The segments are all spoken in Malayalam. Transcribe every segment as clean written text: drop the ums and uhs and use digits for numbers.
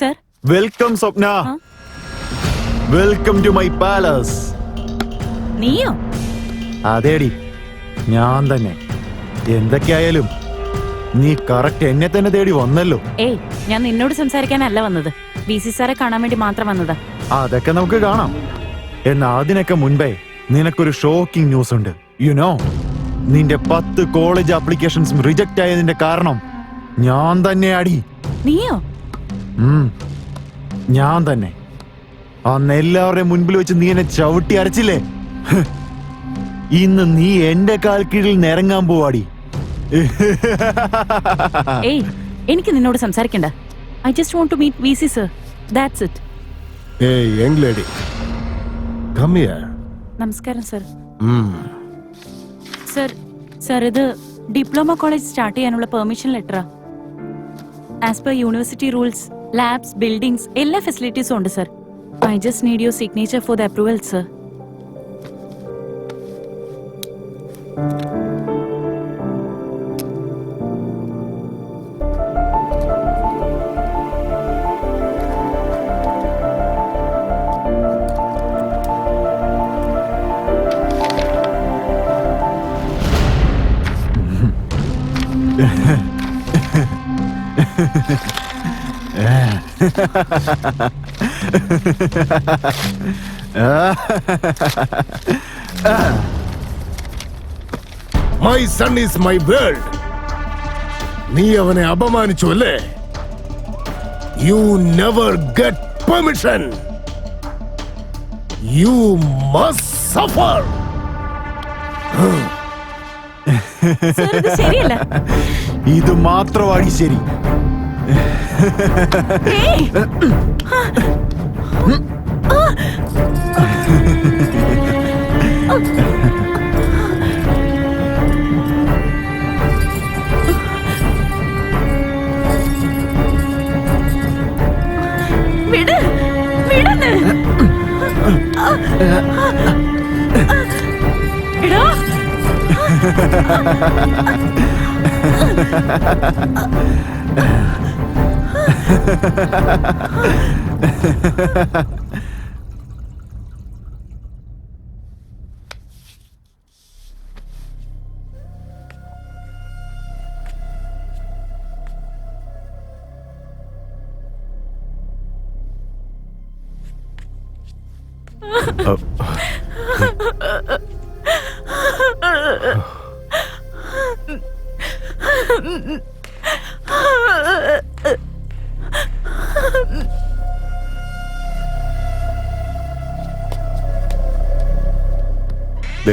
Sir. Welcome Swapna. Welcome to my palace. നീയോ? അതേടി, ഞാൻ തന്നെ. എന്തൊക്കെയായാലും നീ കറക്റ്റ് എന്നെ തന്നെ തേടി വന്നല്ലോ. ഏയ്, ഞാൻ നിന്നോട് സംസാരിക്കാനല്ല വന്നത്. VC സാറെ കാണാൻ വേണ്ടി മാത്രം വന്നതാ. അതൊക്കെ നമുക്ക് കാണാം. എന്നാ അതിനൊക്കെ മുൻപേ നിനക്കൊരു ഷോക്കിംഗ് ന്യൂസ് ഉണ്ട്. യുനോ, നിന്റെ 10 കോളേജ് ആപ്ലിക്കേഷൻസും റിജക്റ്റ് ആയതിന്റെ കാരണം ഞാൻ തന്നെ അടി. നീയോ? ഞാൻ തന്നെ. അന്ന് എല്ലാവരുടെയും മുൻപിൽ വെച്ച് നീ എന്നെ ചവിട്ടി അരച്ചില്ലേ? ഇന്ന് നീ എന്റെ കാൽ കീഴിൽ നിരങ്ങാൻ പോവാടി. ഏയ്, എനിക്ക് നിന്നോട് സംസാരിക്കണ്ട. I just want to meet VC sir. That's it. Hey, young lady. Come here. നമസ്കാരം സർ. സർ, ഇത് ഡിപ്ലോമ കോളേജ് സ്റ്റാർട്ട് ചെയ്യാനുള്ള പെർമിഷൻ ലെറ്ററാ. As per university rules, labs, buildings, എല്ലാ ഫെസിലിറ്റീസും ഉണ്ട് sir. I just need your signature for the approval, sir. My son is my world. നീ അവനെ അപമാനിച്ചു അല്ലേ? You never get permission. You must suffer. Sir, ഇത് ശരിയല്ല. ഇത് മാത്രമാണ് ശരി. വിട്, വിടന്ന്. എടാ,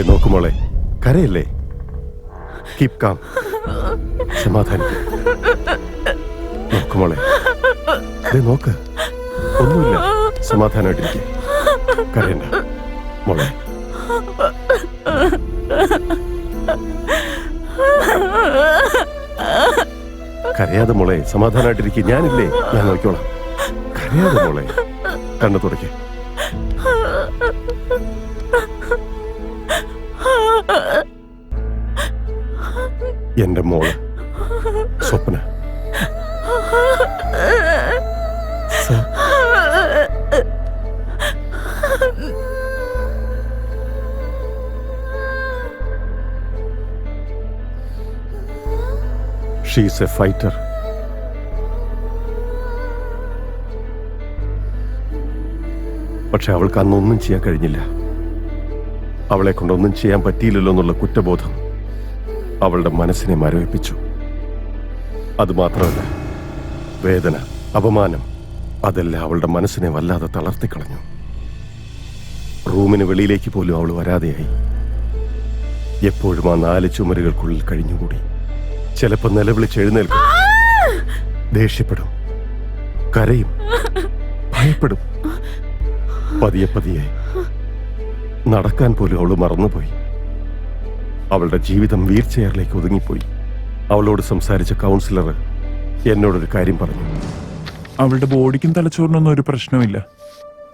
നോക്കുമോളെ, കരയല്ലേ? Keep calm. സമാധാനിക്കും. നോക്കുമോളെ, നോക്ക്, ഒന്നുമില്ല. സമാധാനമായിട്ടിരിക്കും. കരയണ്ട മോളെ. കരയാതെ മോളെ, സമാധാനമായിട്ടിരിക്കും. ഞാനില്ലേ, ഞാൻ നോക്കിക്കോളാം. കരയാതെ മോളെ, കണ്ണു തുറക്കേ. എന്റെ മോള് സ്വപ്ന. She is a fighter. പക്ഷെ അവൾക്ക് അന്നൊന്നും ചെയ്യാൻ കഴിഞ്ഞില്ല. അവളെ കൊണ്ടൊന്നും ചെയ്യാൻ പറ്റിയില്ലല്ലോ എന്നുള്ള കുറ്റബോധം അവളുടെ മനസ്സിനെ മരവിപ്പിച്ചു. അതുമാത്രമല്ല, വേദന, അപമാനം, അതെല്ലാം അവളുടെ മനസ്സിനെ വല്ലാതെ തളർത്തിക്കളഞ്ഞു. റൂമിന് വെളിയിലേക്ക് പോലും അവൾ വരാതെയായി. എപ്പോഴും ആ 4 ചുമരുകൾക്കുള്ളിൽ കഴിഞ്ഞുകൂടി. ചിലപ്പോൾ നിലവിളിച്ചെഴുന്നേൽക്കും, ദേഷ്യപ്പെടും, കരയും, ഭയപ്പെടും. പതിയെ പതിയെ നടക്കാൻ പോലും അവൾ മറന്നുപോയി. അവളുടെ ജീവിതം വീൽ ചെയറിലേക്ക് ഒതുങ്ങിപ്പോയി. അവളോട് സംസാരിച്ച കൗൺസിലർ എന്നോടൊരു കാര്യം പറഞ്ഞു. അവളുടെ ബോഡിക്കും തലച്ചോറിനൊന്നും ഒരു പ്രശ്നമില്ല,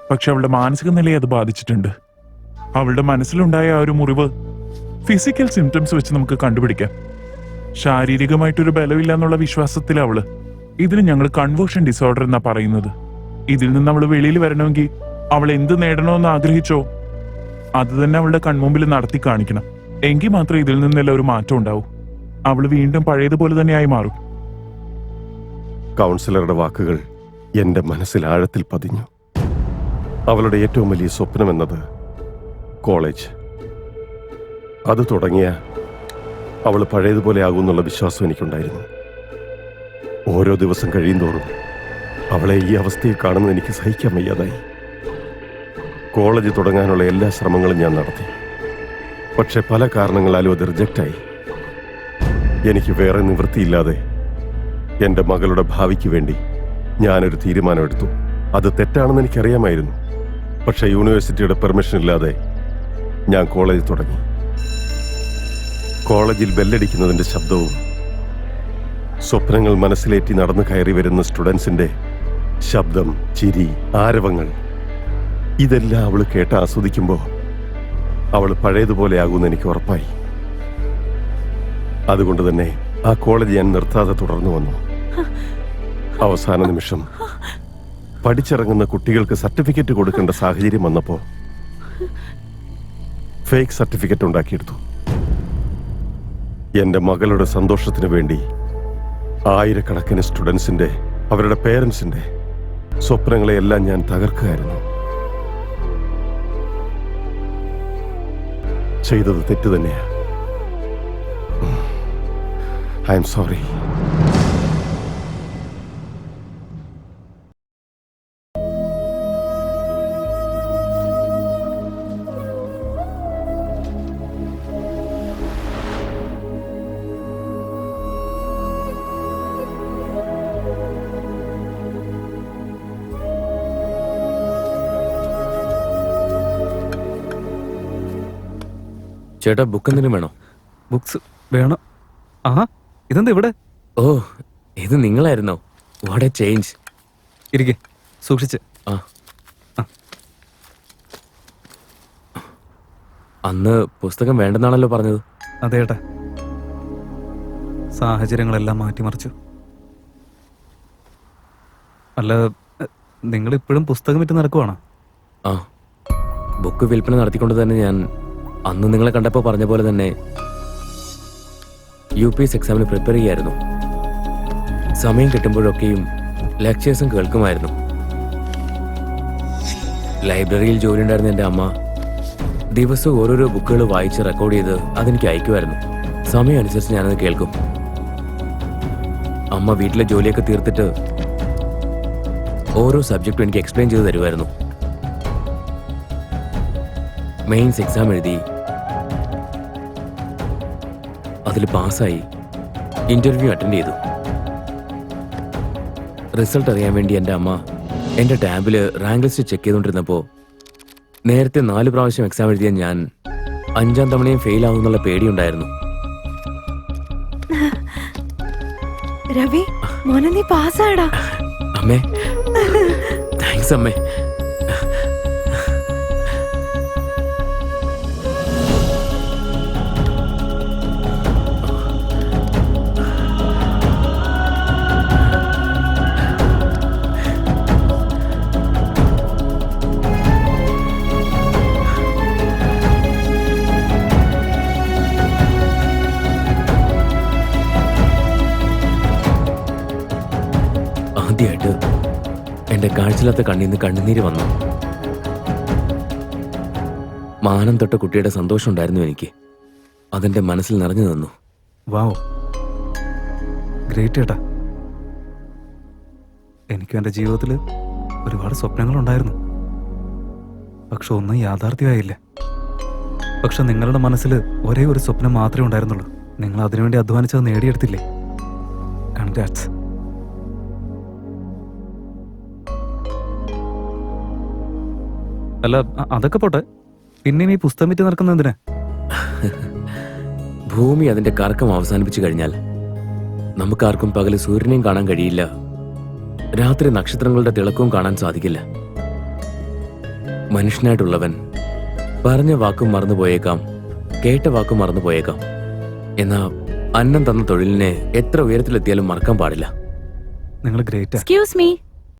പക്ഷെ അവളുടെ മാനസിക നിലയെ അത് ബാധിച്ചിട്ടുണ്ട്. അവളുടെ മനസ്സിലുണ്ടായ ആ ഒരു മുറിവ് ഫിസിക്കൽ സിംറ്റംസ് വെച്ച് നമുക്ക് കണ്ടുപിടിക്കാം. ശാരീരികമായിട്ടൊരു ബലമില്ല എന്നുള്ള വിശ്വാസത്തിൽ അവള്. ഇതിന് ഞങ്ങൾ കൺവേർഷൻ ഡിസോർഡർ എന്നാ പറയുന്നത്. ഇതിൽ നിന്ന് അവള് വെളിയിൽ വരണമെങ്കിൽ അവൾ എന്ത് നേടണമെന്ന് ആഗ്രഹിച്ചോ അത് തന്നെ അവളുടെ കൺമുമ്പിൽ നടത്തി കാണിക്കണം. എങ്കിൽ മാത്രമേ ഇതിൽ നിന്നെല്ലാം ഒരു മാറ്റം ഉണ്ടാവൂ. അവള് വീണ്ടും പഴയതുപോലെ തന്നെയായി മാറും. കൗൺസിലറുടെ വാക്കുകൾ എന്റെ മനസ്സിൽ ആഴത്തിൽ പതിഞ്ഞു. അവളുടെ ഏറ്റവും വലിയ സ്വപ്നമെന്നത് കോളേജ്. അത് തുടങ്ങിയ അവൾ പഴയതുപോലെ ആകുമെന്നുള്ള വിശ്വാസം എനിക്കുണ്ടായിരുന്നു. ഓരോ ദിവസം കഴിയുന്തോറും അവളെ ഈ അവസ്ഥയിൽ കാണുന്നത് എനിക്ക് സഹിക്കാൻ വയ്യാതായി. കോളേജ് തുടങ്ങാനുള്ള എല്ലാ ശ്രമങ്ങളും ഞാൻ നടത്തി. പക്ഷെ പല കാരണങ്ങളാലും അത് റിജക്റ്റായി. എനിക്ക് വേറെ നിവൃത്തിയില്ലാതെ എൻ്റെ മകളുടെ ഭാവിക്ക് വേണ്ടി ഞാനൊരു തീരുമാനമെടുത്തു. അത് തെറ്റാണെന്ന് എനിക്കറിയാമായിരുന്നു. പക്ഷെ യൂണിവേഴ്സിറ്റിയുടെ പെർമിഷൻ ഇല്ലാതെ ഞാൻ കോളേജ് തുടങ്ങി. കോളേജിൽ ബെല്ലടിക്കുന്നതിൻ്റെ ശബ്ദവും സ്വപ്നങ്ങൾ മനസ്സിലേറ്റി നടന്നു കയറി വരുന്ന സ്റ്റുഡൻസിന്റെ ശബ്ദം, ചിരി, ആരവങ്ങൾ, ഇതെല്ലാം അവൾ കേട്ട് ആസ്വദിക്കുമ്പോൾ അവൾ പഴയതുപോലെ ആകുമെന്ന് എനിക്ക് ഉറപ്പായി. അതുകൊണ്ട് തന്നെ ആ കോളേജ് ഞാൻ നിർത്താതെ തുടർന്നു വന്നു. അവസാന നിമിഷം പഠിച്ചിറങ്ങുന്ന കുട്ടികൾക്ക് സർട്ടിഫിക്കറ്റ് കൊടുക്കേണ്ട സാഹചര്യം വന്നപ്പോൾ ഫേക്ക് സർട്ടിഫിക്കറ്റ് ഉണ്ടാക്കിയെടുത്തു. എന്റെ മകളുടെ സന്തോഷത്തിന് വേണ്ടി ആയിരക്കണക്കിന് സ്റ്റുഡൻസിന്റെ, അവരുടെ പേരൻസിന്റെ സ്വപ്നങ്ങളെയെല്ലാം ഞാൻ തകർക്കുകയായിരുന്നു. ചെയ്തത് തെറ്റ് തന്നെയാ. I am sorry. ചേട്ടാ, ബുക്ക് എന്തിനും വേണോ? ബുക്സ് വേണം. ആ ഇതെന്താ ഇവിടെ? ഓ, ഇത് നിങ്ങളായിരുന്നോ? What A change. ഇരിക്കെ, സൂക്ഷിച്ച്. ആ, അന്ന് പുസ്തകം വേണ്ടെന്നാണല്ലോ പറഞ്ഞത്. അതേട്ടാ, സാഹചര്യങ്ങളെല്ലാം മാറ്റിമറിച്ചു. അല്ല, നിങ്ങളിപ്പോഴും പുസ്തകം വിറ്റ് നടക്കുവാണോ? ആ, ബുക്ക് വിൽപ്പന നടത്തിക്കൊണ്ട് തന്നെ ഞാൻ അന്ന് നിങ്ങളെ കണ്ടപ്പോൾ പറഞ്ഞ പോലെ തന്നെ UPS എക്സാമിന് പ്രിപ്പയർ ചെയ്യായിരുന്നു. സമയം കിട്ടുമ്പോഴൊക്കെയും ലെക്ചേഴ്സും കേൾക്കുമായിരുന്നു. ലൈബ്രറിയിൽ ജോലി ഉണ്ടായിരുന്ന എൻ്റെ അമ്മ ദിവസവും ഓരോരോ ബുക്കുകൾ വായിച്ച് റെക്കോർഡ് ചെയ്ത് അതെനിക്ക് അയക്കുമായിരുന്നു. സമയം അനുസരിച്ച് ഞാനത് കേൾക്കും. അമ്മ വീട്ടിലെ ജോലിയൊക്കെ തീർത്തിട്ട് ഓരോ സബ്ജക്റ്റും എനിക്ക് എക്സ്പ്ലെയിൻ ചെയ്ത് തരുമായിരുന്നു. മെയിൻസ് എക്സാം എഴുതി അതിൽ പാസ്സായി ഇന്റർവ്യൂ അറ്റൻഡ് ചെയ്തു. റിസൾട്ട് അറിയാൻ വേണ്ടി എൻ്റെ അമ്മ എൻ്റെ ടാബിൽ റാങ്ക് ലിസ്റ്റ് ചെക്ക് ചെയ്തുകൊണ്ടിരുന്നപ്പോൾ നേരത്തെ 4 പ്രാവശ്യം എക്സാം എഴുതിയ ഞാൻ 5ാം തവണയും ഫെയിൽ ആവുമെന്നുള്ള പേടിയുണ്ടായിരുന്നു. രവി, മോനെ നീ പാസ്സായടാ. അമ്മേ, താങ്ക്സ് അമ്മേ. ആദ്യമായിട്ട് എൻ്റെ കാഴ്ചയില്ലാത്ത കണ്ണീന്ന് കണ്ണുനീര് വന്നു. മാനം തൊട്ട കുട്ടിയുടെ സന്തോഷം ഉണ്ടായിരുന്നു എനിക്ക്. അതെന്റെ മനസ്സിൽ നിറഞ്ഞു നിന്നു. വാവ്, ഗ്രേറ്റ് ഏട്ടാ. എനിക്കും എൻ്റെ ജീവിതത്തിൽ ഒരുപാട് സ്വപ്നങ്ങളുണ്ടായിരുന്നു. പക്ഷെ ഒന്നും യാഥാർത്ഥ്യമായില്ല. പക്ഷെ നിങ്ങളുടെ മനസ്സിൽ ഒരേ ഒരു സ്വപ്നം മാത്രമേ ഉണ്ടായിരുന്നുള്ളൂ. നിങ്ങൾ അതിനുവേണ്ടി അധ്വാനിച്ചത് നേടിയെടുത്തില്ലേ? കൺഗ്രാറ്റ്സ്. അല്ല, അതൊക്കെ പോട്ടെ, പിന്നെയും ഈ പുസ്തകം വിറ്റ് നടക്കുന്ന എന്തിനാ? ഭൂമി അതിന്റെ കറക്കം അവസാനിപ്പിച്ചു കഴിഞ്ഞാൽ നമുക്കാർക്കും പകല് സൂര്യനെയും കാണാൻ കഴിയില്ല, രാത്രി നക്ഷത്രങ്ങളുടെ തിളക്കവും കാണാൻ സാധിക്കില്ല. മനുഷ്യനായിട്ടുള്ളവൻ പറഞ്ഞ വാക്കും മറന്നുപോയേക്കാം, കേട്ട വാക്കും മറന്നുപോയേക്കാം. എന്നാ അന്നം തന്ന തൊഴിലിനെ എത്ര ഉയരത്തിലെത്തിയാലും മറക്കാൻ പാടില്ല. നിങ്ങൾ ഗ്രേറ്റ്. Excuse me.